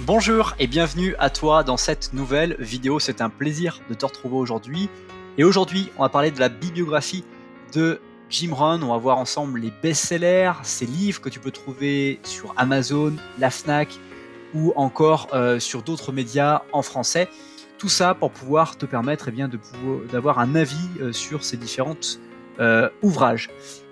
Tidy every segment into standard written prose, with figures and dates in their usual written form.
Bonjour et bienvenue à toi dans cette nouvelle vidéo. C'est un plaisir de te retrouver aujourd'hui. Et aujourd'hui, on va parler de la bibliographie de Jim Rohn. On va voir ensemble les best-sellers, ces livres que tu peux trouver sur Amazon, la Fnac ou encore sur d'autres médias en français. Tout ça pour pouvoir te permettre d'avoir un avis sur ces différents ouvrages.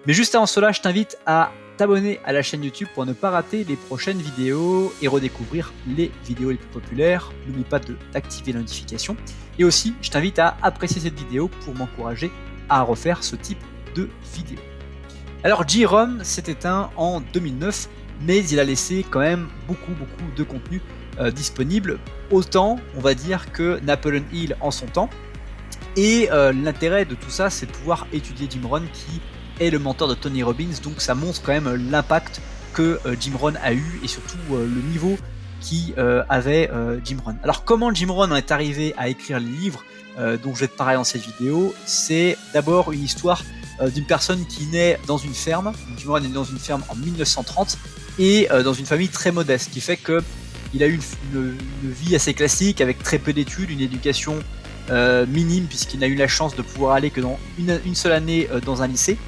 Mais juste avant cela, je t'invite à t'abonner à la chaîne YouTube pour ne pas rater les prochaines vidéos et redécouvrir les vidéos les plus populaires. N'oublie pas d'activer la notification. Et aussi, je t'invite à apprécier cette vidéo pour m'encourager à refaire ce type de vidéo. Alors, Jim Rohn s'est éteint en 2009, mais il a laissé quand même beaucoup de contenu disponible, autant, on va dire, que Napoleon Hill en son temps. Et l'intérêt de tout ça, c'est de pouvoir étudier Jim Rohn qui est le mentor de Tony Robbins, donc ça montre quand même l'impact que Jim Rohn a eu et surtout le niveau avait Jim Rohn. Alors comment Jim Rohn en est arrivé à écrire les livres dont je vais te parler dans cette vidéo? C'est d'abord une histoire d'une personne qui naît dans une ferme. Jim Rohn est né dans une ferme en 1930 et dans une famille très modeste, ce qui fait qu'il a eu une vie assez classique avec très peu d'études, une éducation minime puisqu'il n'a eu la chance de pouvoir aller que dans une seule année dans un lycée.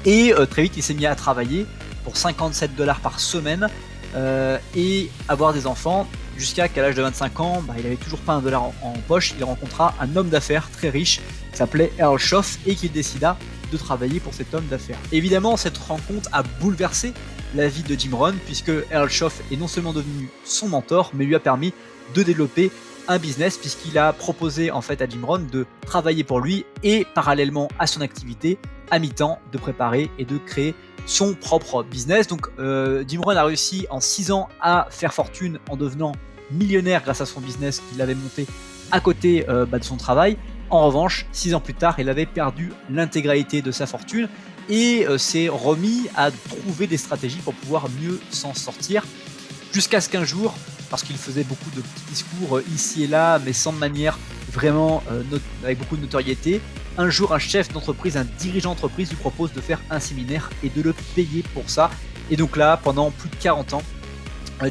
Et très vite, il s'est mis à travailler pour 57 $ par semaine et avoir des enfants jusqu'à qu'à l'âge de 25 ans, il avait toujours pas $1 en poche. Il rencontra un homme d'affaires très riche qui s'appelait Earl Schoff et qu'il décida de travailler pour cet homme d'affaires. Évidemment, cette rencontre a bouleversé la vie de Jim Rohn puisque Earl Schoff est non seulement devenu son mentor, mais lui a permis de développer un business puisqu'il a proposé en fait à Jim Rohn de travailler pour lui et parallèlement à son activité à mi-temps de préparer et de créer son propre business. Donc Jim Rohn a réussi en 6 ans à faire fortune en devenant millionnaire grâce à son business qu'il avait monté à côté de son travail. En revanche, 6 ans plus tard, il avait perdu l'intégralité de sa fortune et s'est remis à trouver des stratégies pour pouvoir mieux s'en sortir. Jusqu'à ce qu'un jour, parce qu'il faisait beaucoup de petits discours ici et là, mais sans manière vraiment avec beaucoup de notoriété, un jour un chef d'entreprise, un dirigeant d'entreprise lui propose de faire un séminaire et de le payer pour ça. Et donc là, pendant plus de 40 ans,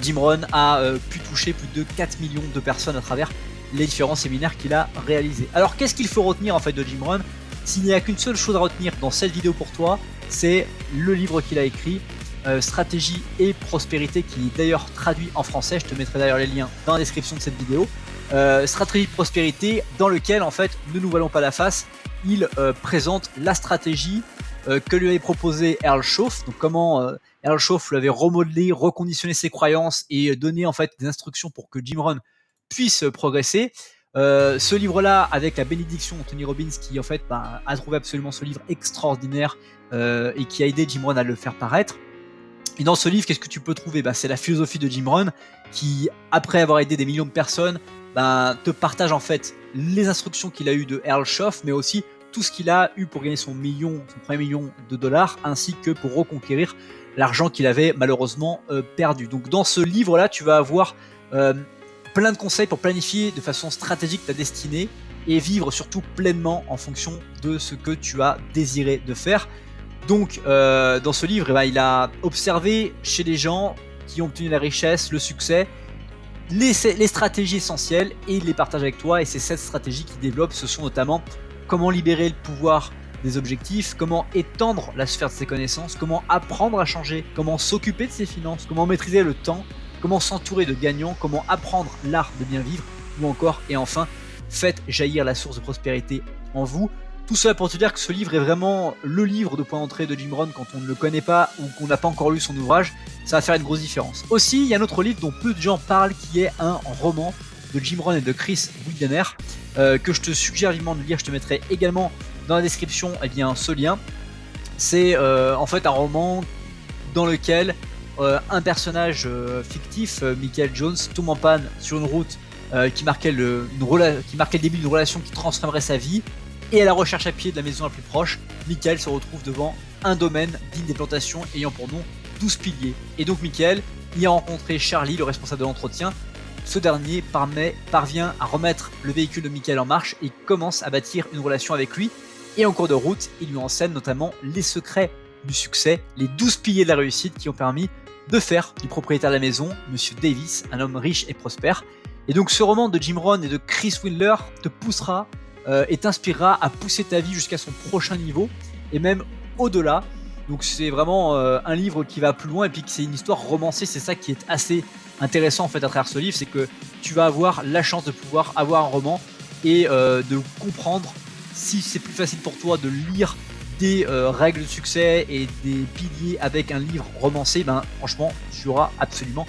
Jim Rohn a pu toucher plus de 4 millions de personnes à travers les différents séminaires qu'il a réalisés. Alors qu'est-ce qu'il faut retenir en fait de Jim Rohn? S'il n'y a qu'une seule chose à retenir dans cette vidéo pour toi, c'est le livre qu'il a écrit, Stratégie et prospérité, qui est d'ailleurs traduit en français. Je te mettrai d'ailleurs les liens dans la description de cette vidéo. Stratégie de prospérité, dans lequel en fait, ne nous voilons pas la face, il présente la stratégie que lui avait proposé Earl Schoff. Donc comment Earl Schoff lui avait remodelé, reconditionné ses croyances et donné en fait des instructions pour que Jim Rohn puisse progresser. Ce livre-là, avec la bénédiction de Tony Robbins, qui en fait a trouvé absolument ce livre extraordinaire et qui a aidé Jim Rohn à le faire paraître. Et dans ce livre, qu'est-ce que tu peux trouver? C'est la philosophie de Jim Rohn qui, après avoir aidé des millions de personnes, te partage en fait les instructions qu'il a eues de Earl Schoff, mais aussi tout ce qu'il a eu pour gagner son premier million de dollars, ainsi que pour reconquérir l'argent qu'il avait malheureusement perdu. Donc dans ce livre-là, tu vas avoir plein de conseils pour planifier de façon stratégique ta destinée et vivre surtout pleinement en fonction de ce que tu as désiré de faire. Donc dans ce livre, il a observé chez les gens qui ont obtenu la richesse, le succès, les stratégies essentielles et il les partage avec toi. Et c'est cette stratégie qu'il développe. Ce sont notamment comment libérer le pouvoir des objectifs, comment étendre la sphère de ses connaissances, comment apprendre à changer, comment s'occuper de ses finances, comment maîtriser le temps, comment s'entourer de gagnants, comment apprendre l'art de bien vivre, ou encore, et enfin, faites jaillir la source de prospérité en vous. Tout cela pour te dire que ce livre est vraiment le livre de point d'entrée de Jim Rohn quand on ne le connaît pas ou qu'on n'a pas encore lu son ouvrage. Ça va faire une grosse différence. Aussi, il y a un autre livre dont peu de gens parlent qui est un roman de Jim Rohn et de Chris Widener que je te suggère vivement de lire. Je te mettrai également dans la description ce lien. C'est en fait un roman dans lequel un personnage fictif, Michael Jones, tombe en panne sur une route qui marquait le début d'une relation qui transformerait sa vie. Et à la recherche à pied de la maison la plus proche, Michael se retrouve devant un domaine digne des plantations ayant pour nom 12 piliers. Et donc Michael y a rencontré Charlie, le responsable de l'entretien. Ce dernier parvient à remettre le véhicule de Michael en marche et commence à bâtir une relation avec lui. Et en cours de route, il lui enseigne notamment les secrets du succès, les 12 piliers de la réussite qui ont permis de fer du propriétaire de la maison, Monsieur Davis, un homme riche et prospère. Et donc ce roman de Jim Rohn et de Chris Windler te poussera et t'inspirera à pousser ta vie jusqu'à son prochain niveau et même au-delà. Donc c'est vraiment un livre qui va plus loin et puis que c'est une histoire romancée. C'est ça qui est assez intéressant en fait à travers ce livre, c'est que tu vas avoir la chance de pouvoir avoir un roman et de comprendre si c'est plus facile pour toi de lire des règles de succès et des piliers avec un livre romancé. Ben franchement, tu auras absolument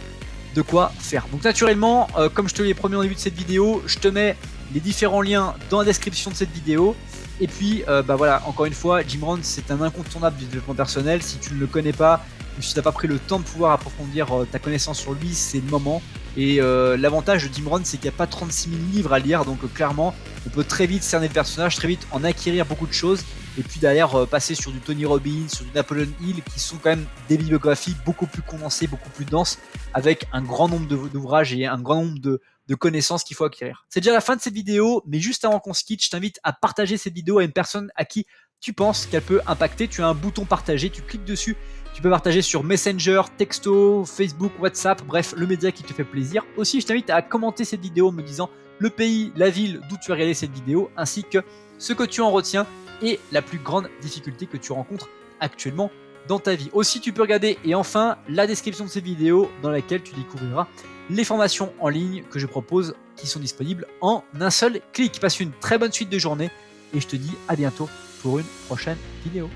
de quoi faire. Donc naturellement, comme je te l'ai promis au début de cette vidéo, je te mets les différents liens dans la description de cette vidéo. Et puis, bah voilà, encore une fois, Jim Rohn, c'est un incontournable du développement personnel. Si tu ne le connais pas, ou si tu n'as pas pris le temps de pouvoir approfondir ta connaissance sur lui, c'est le moment. Et l'avantage de Jim Rohn, c'est qu'il n'y a pas 36 000 livres à lire. Donc clairement, on peut très vite cerner le personnage, très vite en acquérir beaucoup de choses. Et puis derrière, passer sur du Tony Robbins, sur du Napoleon Hill, qui sont quand même des bibliographies beaucoup plus condensées, beaucoup plus denses, avec un grand nombre d'ouvrages et un grand nombre de connaissances qu'il faut acquérir. C'est déjà la fin de cette vidéo, mais juste avant qu'on se quitte, je t'invite à partager cette vidéo à une personne à qui tu penses qu'elle peut impacter. Tu as un bouton partager, tu cliques dessus, tu peux partager sur Messenger, Texto, Facebook, WhatsApp, bref, le média qui te fait plaisir. Aussi, je t'invite à commenter cette vidéo en me disant le pays, la ville d'où tu as regardé cette vidéo, ainsi que ce que tu en retiens et la plus grande difficulté que tu rencontres actuellement dans ta vie. Aussi, tu peux regarder, et enfin, la description de cette vidéo dans laquelle tu découvriras les formations en ligne que je propose qui sont disponibles en un seul clic. Passe une très bonne suite de journée et je te dis à bientôt pour une prochaine vidéo.